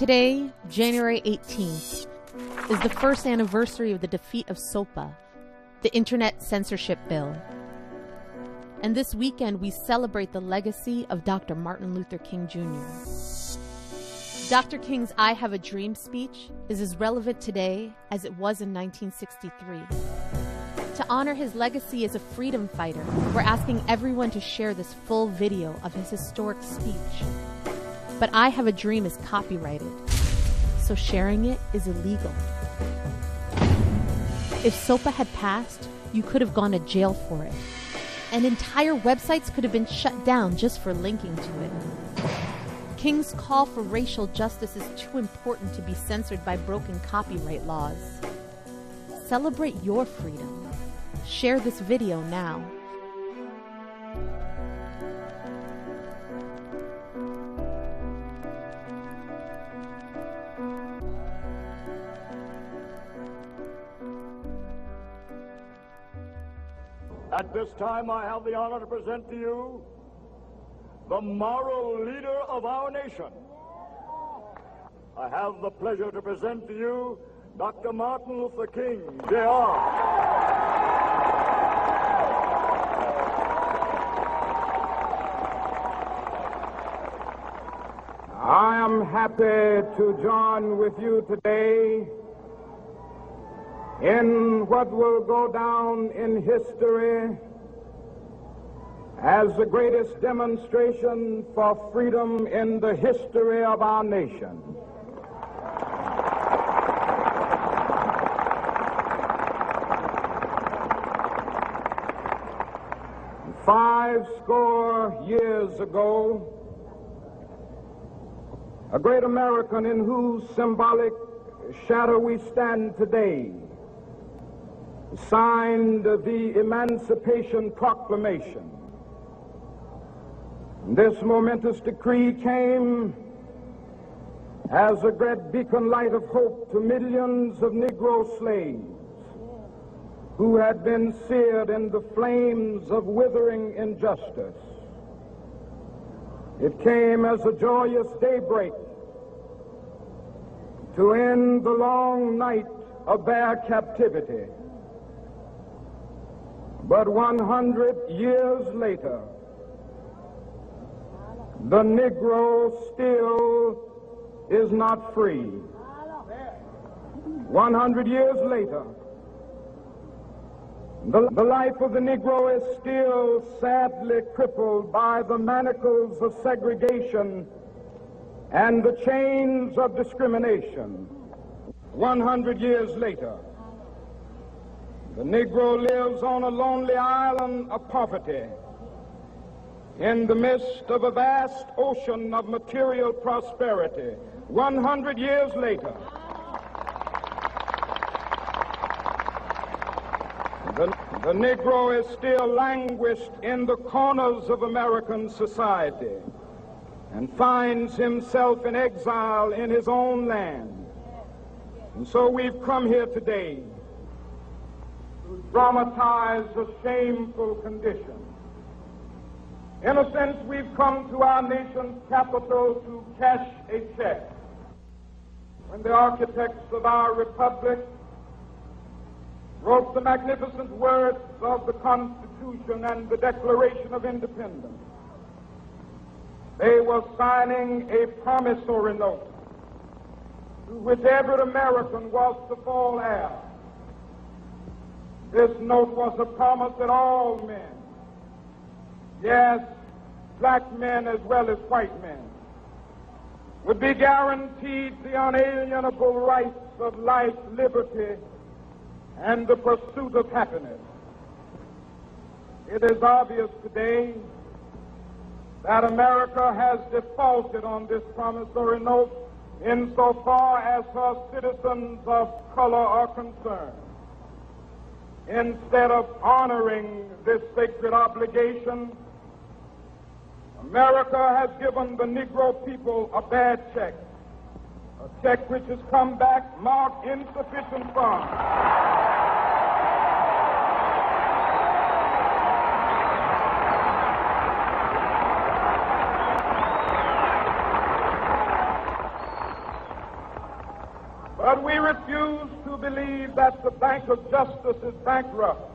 Today, January 18th, is the first anniversary of the defeat of SOPA, the Internet Censorship Bill. And this weekend, we celebrate the legacy of Dr. Martin Luther King Jr. Dr. King's I Have a Dream speech is as relevant today as it was in 1963. To honor his legacy as a freedom fighter, we're asking everyone to share this full video of his historic speech. But I Have a Dream is copyrighted, so sharing it is illegal. If SOPA had passed, you could have gone to jail for it, and entire websites could have been shut down just for linking to it. King's call for racial justice is too important to be censored by broken copyright laws. Celebrate your freedom. Share this video now. At this time, I have the honor to present to you the moral leader of our nation. I have the pleasure to present to you Dr. Martin Luther King, Jr. I am happy to join with you today in what will go down in history as the greatest demonstration for freedom in the history of our nation. Five score years ago, a great American in whose symbolic shadow we stand today signed the Emancipation Proclamation. This momentous decree came as a great beacon light of hope to millions of Negro slaves who had been seared in the flames of withering injustice. It came as a joyous daybreak to end the long night of their captivity. But 100 years later, the Negro still is not free. 100 years later, the life of the Negro is still sadly crippled by the manacles of segregation and the chains of discrimination. 100 years later, the Negro lives on a lonely island of poverty in the midst of a vast ocean of material prosperity. 100 years later, the Negro is still languished in the corners of American society and finds himself in exile in his own land. And so we've come here today to dramatize a shameful condition. In a sense, we've come to our nation's capital to cash a check. When the architects of our republic wrote the magnificent words of the Constitution and the Declaration of Independence, they were signing a promissory note to which every American was to fall heir. This note was a promise that all men, yes, black men as well as white men, would be guaranteed the unalienable rights of life, liberty, and the pursuit of happiness. It is obvious today that America has defaulted on this promissory note insofar as her citizens of color are concerned. Instead of honoring this sacred obligation, America has given the Negro people a bad check, a check which has come back marked insufficient funds. refuse to believe that the Bank of Justice is bankrupt.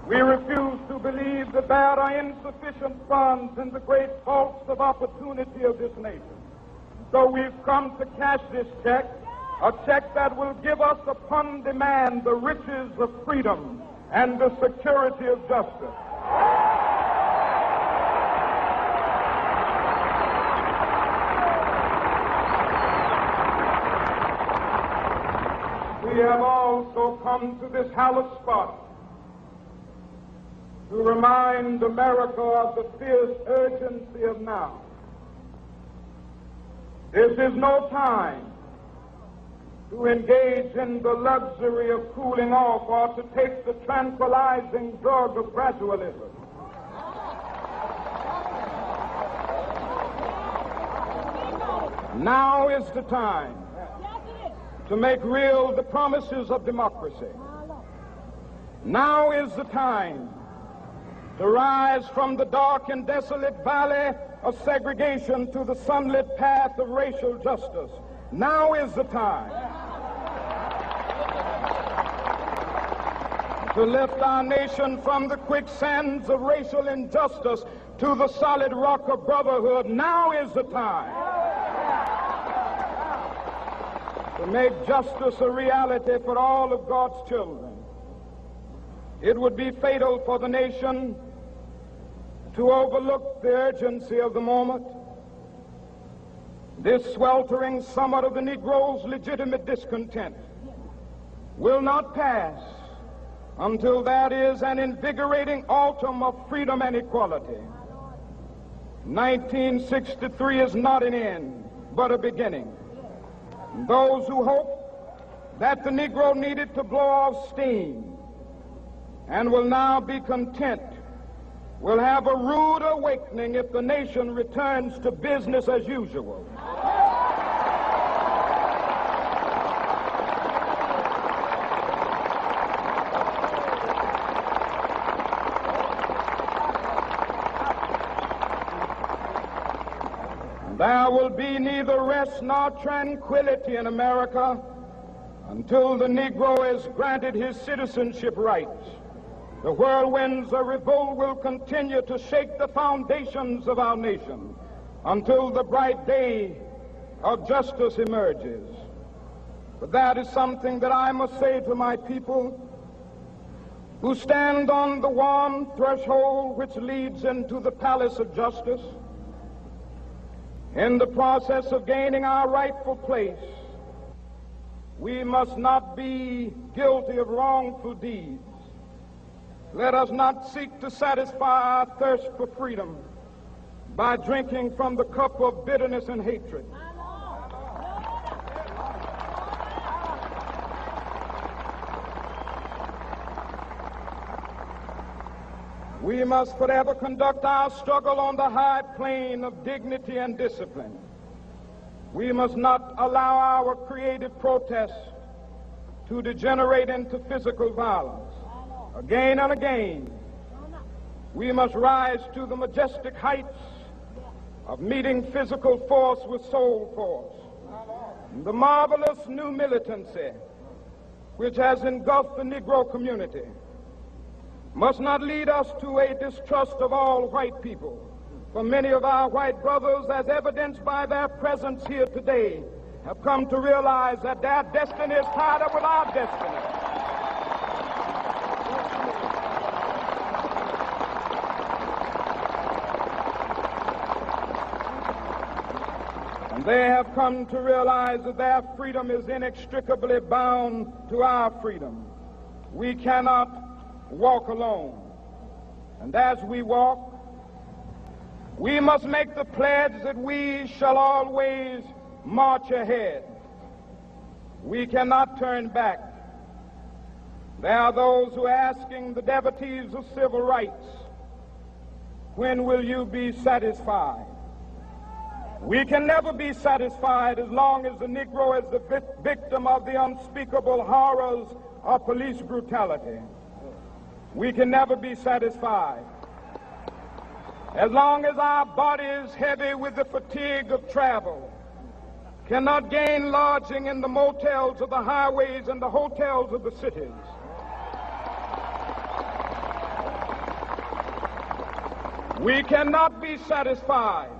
We refuse to believe that there are insufficient funds in the great vaults of opportunity of this nation. So we've come to cash this check, a check that will give us upon demand the riches of freedom and the security of justice. We have also come to this hallowed spot to remind America of the fierce urgency of now. This is no time to engage in the luxury of cooling off or to take the tranquilizing drug of gradualism. Now is the time to make real the promises of democracy. Now is the time to rise from the dark and desolate valley of segregation to the sunlit path of racial justice. Now is the time to lift our nation from the quicksands of racial injustice to the solid rock of brotherhood. Now is the time to make justice a reality for all of God's children. It would be fatal for the nation to overlook the urgency of the moment. This sweltering summit of the Negro's legitimate discontent will not pass until there is an invigorating autumn of freedom and equality. 1963 is not an end, but a beginning. Those who hope that the Negro needed to blow off steam and will now be content will have a rude awakening if the nation returns to business as usual. There will be neither rest nor tranquility in America until the Negro is granted his citizenship rights. The whirlwinds of revolt will continue to shake the foundations of our nation until the bright day of justice emerges. But that is something that I must say to my people who stand on the warm threshold which leads into the palace of justice. In the process of gaining our rightful place, we must not be guilty of wrongful deeds. Let us not seek to satisfy our thirst for freedom by drinking from the cup of bitterness and hatred. We must forever conduct our struggle on the high plane of dignity and discipline. We must not allow our creative protests to degenerate into physical violence. Again and again, we must rise to the majestic heights of meeting physical force with soul force. The marvelous new militancy which has engulfed the Negro community must not lead us to a distrust of all white people. For many of our white brothers, as evidenced by their presence here today, have come to realize that their destiny is tied up with our destiny. And they have come to realize that their freedom is inextricably bound to our freedom. We cannot walk alone. And as we walk, we must make the pledge that we shall always march ahead. We cannot turn back. There are those who are asking the devotees of civil rights, when will you be satisfied? We can never be satisfied as long as the Negro is the victim of the unspeakable horrors of police brutality. We can never be satisfied as long as our body is heavy with the fatigue of travel cannot gain lodging in the motels of the highways and the hotels of the cities. We cannot be satisfied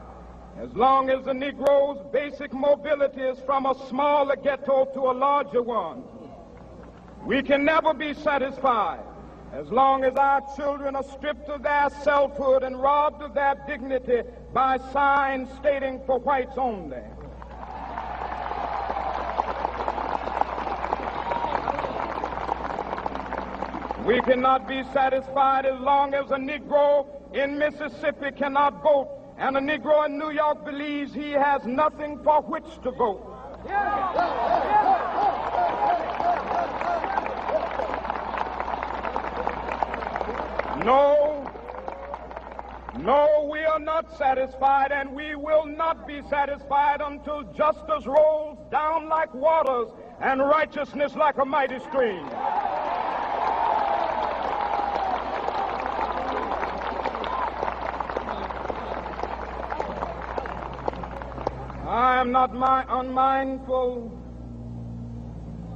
as long as the Negro's basic mobility is from a smaller ghetto to a larger one. We can never be satisfied as long as our children are stripped of their selfhood and robbed of their dignity by signs stating for whites only. We cannot be satisfied as long as a Negro in Mississippi cannot vote and a Negro in New York believes he has nothing for which to vote. No, we are not satisfied, and we will not be satisfied until justice rolls down like waters and righteousness like a mighty stream. I am not unmindful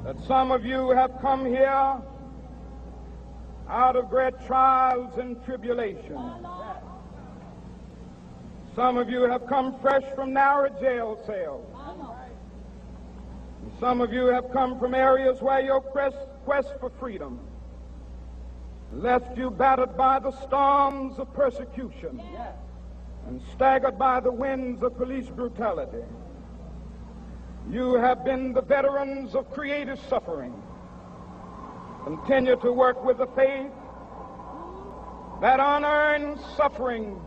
that some of you have come here out of great trials and tribulations. Some of you have come fresh from narrow jail cells. Some of you have come from areas where your quest for freedom left you battered by the storms of persecution and staggered by the winds of police brutality. You have been the veterans of creative suffering. Continue to work with the faith that unearned suffering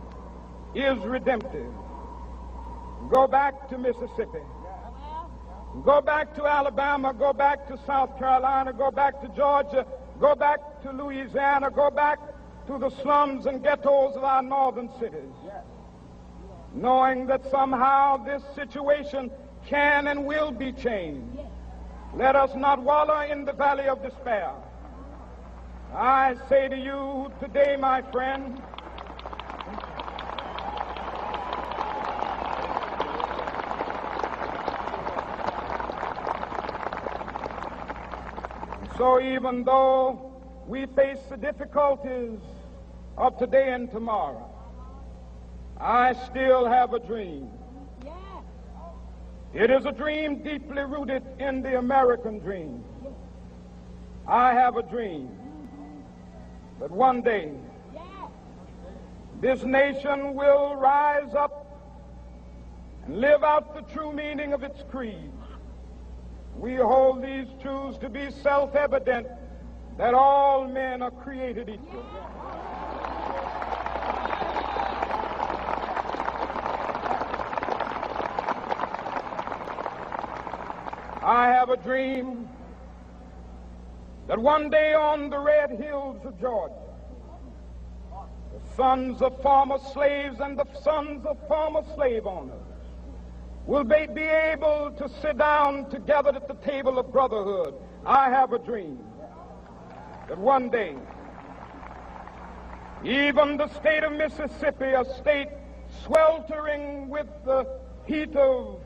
is redemptive. Go back to Mississippi. Go back to Alabama. Go back to South Carolina. Go back to Georgia. Go back to Louisiana. Go back to the slums and ghettos of our northern cities. Knowing that somehow this situation can and will be changed. Let us not wallow in the valley of despair. I say to you today, my friend, so even though we face the difficulties of today and tomorrow, I still have a dream. It is a dream deeply rooted in the American dream. I have a dream that one day this nation will rise up and live out the true meaning of its creed. We hold these truths to be self-evident, that all men are created equal. I have a dream that one day on the red hills of Georgia, the sons of former slaves and the sons of former slave owners will be able to sit down together at the table of brotherhood. I have a dream that one day, even the state of Mississippi, a state sweltering with the heat of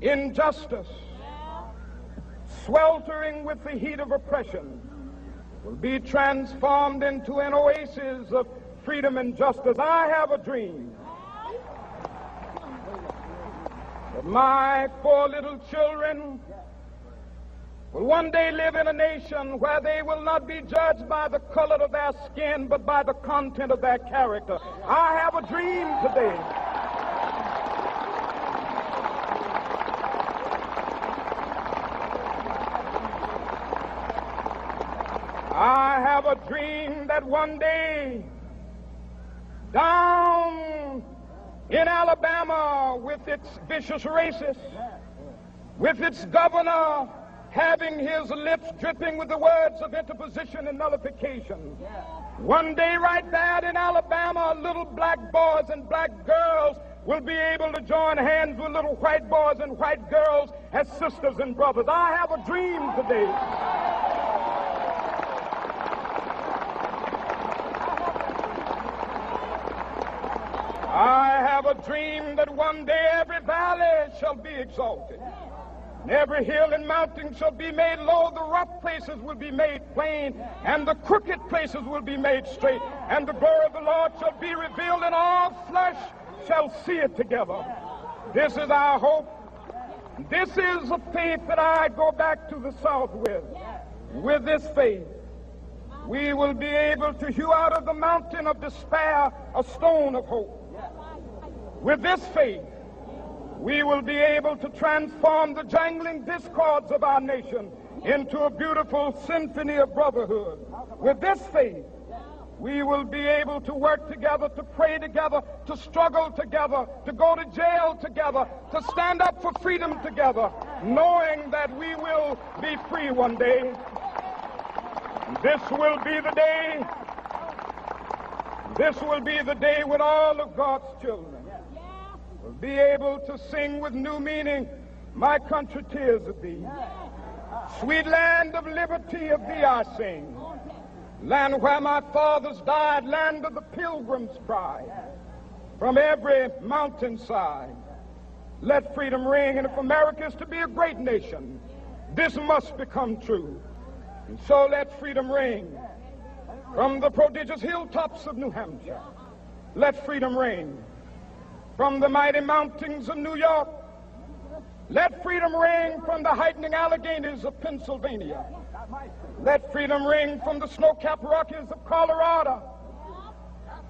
injustice, sweltering with the heat of oppression, will be transformed into an oasis of freedom and justice. I have a dream that my 4 little children will one day live in a nation where they will not be judged by the color of their skin, but by the content of their character. I have a dream today. I have a dream that one day, down in Alabama, with its vicious racists, with its governor having his lips dripping with the words of interposition and nullification, one day right there in Alabama, little black boys and black girls will be able to join hands with little white boys and white girls as sisters and brothers. I have a dream today. I have a dream that one day every valley shall be exalted. And every hill and mountain shall be made low, the rough places will be made plain, and the crooked places will be made straight. And the glory of the Lord shall be revealed, and all flesh shall see it together. This is our hope. This is the faith that I go back to the South with. With this faith, we will be able to hew out of the mountain of despair a stone of hope. With this faith, we will be able to transform the jangling discords of our nation into a beautiful symphony of brotherhood. With this faith, we will be able to work together, to pray together, to struggle together, to go to jail together, to stand up for freedom together, knowing that we will be free one day. This will be the day. This will be the day when all of God's children will be able to sing with new meaning, my country, tears of thee. Sweet land of liberty, of thee I sing. Land where my fathers died, land of the pilgrim's pride. From every mountainside, let freedom ring. And if America is to be a great nation, this must become true. And so let freedom ring. From the prodigious hilltops of New Hampshire, let freedom ring. From the mighty mountains of New York, let freedom ring. From the heightening Alleghanies of Pennsylvania, let freedom ring. From the snow-capped Rockies of Colorado,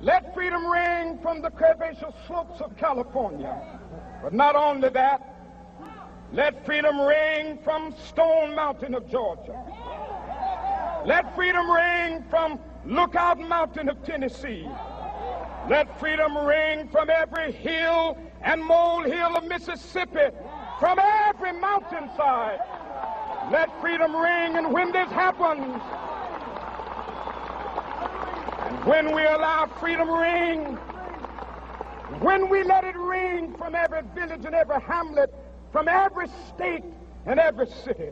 let freedom ring. From the curvaceous slopes of California. But not only that, let freedom ring from Stone Mountain of Georgia. Let freedom ring from Lookout Mountain of Tennessee. Let freedom ring from every hill and molehill of Mississippi, from every mountainside. Let freedom ring. And when this happens, and when we allow freedom ring, when we let it ring from every village and every hamlet, from every state and every city,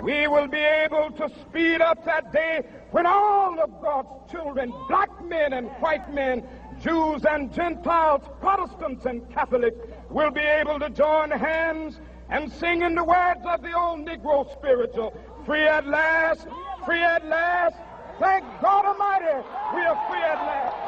we will be able to speed up that day when all of God's children, black men and white men, Jews and Gentiles, Protestants and Catholics, will be able to join hands and sing in the words of the old Negro spiritual, free at last, thank God Almighty, we are free at last.